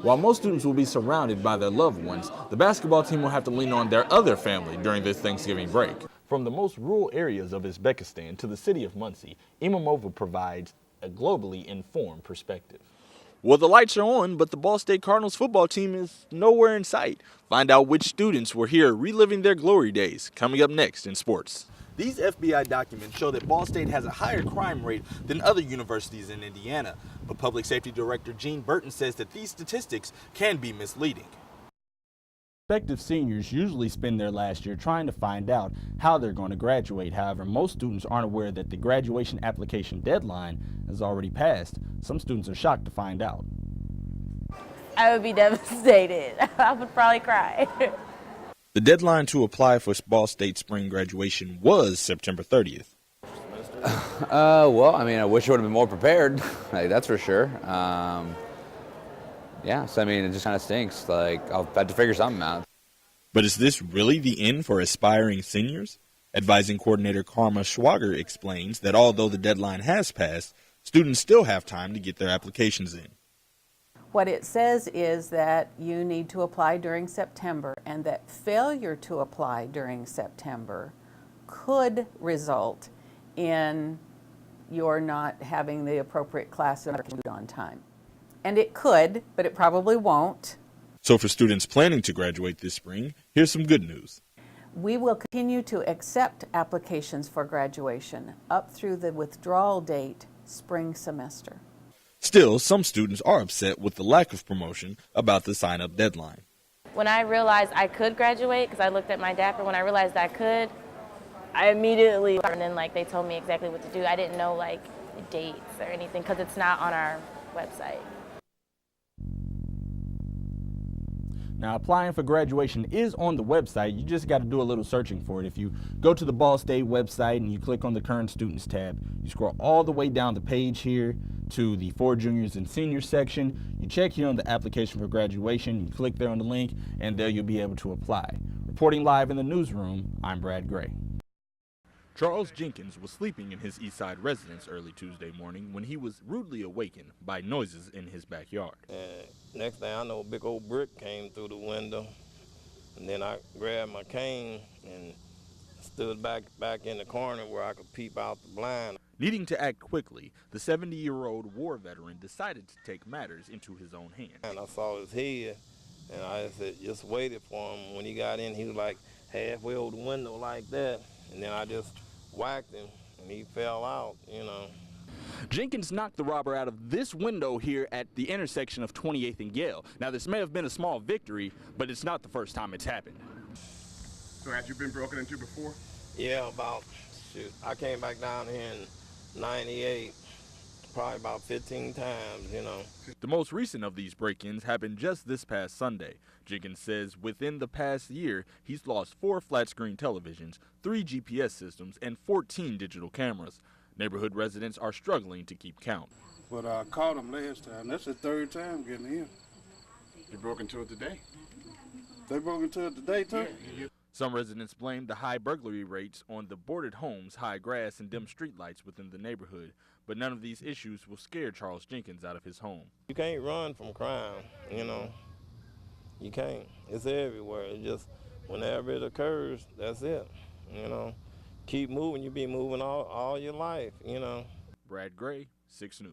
While most students will be surrounded by their loved ones, the basketball team will have to lean on their other family during this Thanksgiving break. From the most rural areas of Uzbekistan to the city of Muncie, Imamova provides a globally informed perspective. Well, the lights are on, but the Ball State Cardinals football team is nowhere in sight. Find out which students were here reliving their glory days, coming up next in sports. These FBI documents show that Ball State has a higher crime rate than other universities in Indiana, but Public Safety Director Gene Burton says that these statistics can be misleading. Prospective seniors usually spend their last year trying to find out how they're going to graduate. However, most students aren't aware that the graduation application deadline has already passed. Some students are shocked to find out. I would be devastated. I would probably cry. The deadline to apply for Ball State spring graduation was September 30th. Well, I mean, I wish I would have been more prepared. Like, that's for sure. Yeah, so I mean, it just kind of stinks. Like, I'll have to figure something out. But is this really the end for aspiring seniors? Advising coordinator Karma Schwager explains that although the deadline has passed, students still have time to get their applications in. What it says is that you need to apply during September, and that failure to apply during September could result in your not having the appropriate class on time. And it could, but it probably won't. So for students planning to graduate this spring, here's some good news. We will continue to accept applications for graduation up through the withdrawal date spring semester. Still, some students are upset with the lack of promotion about the sign-up deadline. When I realized I could graduate, because I looked at my DAPR, when I realized I could, I immediately, and then they told me exactly what to do. I didn't know the dates or anything because it's not on our website. Now, applying for graduation is on the website. You just got to do a little searching for it. If you go to the Ball State website and you click on the Current Students tab, you scroll all the way down the page here to the For Juniors and Seniors section. You check here on the application for graduation. You click there on the link, and there you'll be able to apply. Reporting live in the newsroom, I'm Brad Gray. Charles Jenkins was sleeping in his Eastside residence early Tuesday morning when he was rudely awakened by noises in his backyard. Next thing I know, a big old brick came through the window, and then I grabbed my cane and stood back in the corner where I could peep out the blind. Needing to act quickly, the 70-year-old war veteran decided to take matters into his own hands. And I saw his head, and I just waited for him. When he got in, he was like halfway over the window like that, and then I just whacked him, and he fell out, Jenkins knocked the robber out of this window here at the intersection of 28th and Yale. Now, this may have been a small victory, but it's not the first time it's happened. So had you been broken into before? Yeah, I came back down here in 98, probably about 15 times, The most recent of these break-ins happened just this past Sunday. Jenkins says within the past year, he's lost 4 flat-screen televisions, 3 GPS systems, and 14 digital cameras. Neighborhood residents are struggling to keep count. But I caught him last time. That's the 3rd time getting in. You broke into it today? They broke into it today, too? Yeah. Some residents blame the high burglary rates on the boarded homes, high grass, and dim streetlights within the neighborhood. But none of these issues will scare Charles Jenkins out of his home. You can't run from crime, You can't. It's everywhere. It's just whenever it occurs, that's it, Keep moving. You be moving all your life, Brad Gray, 6 News.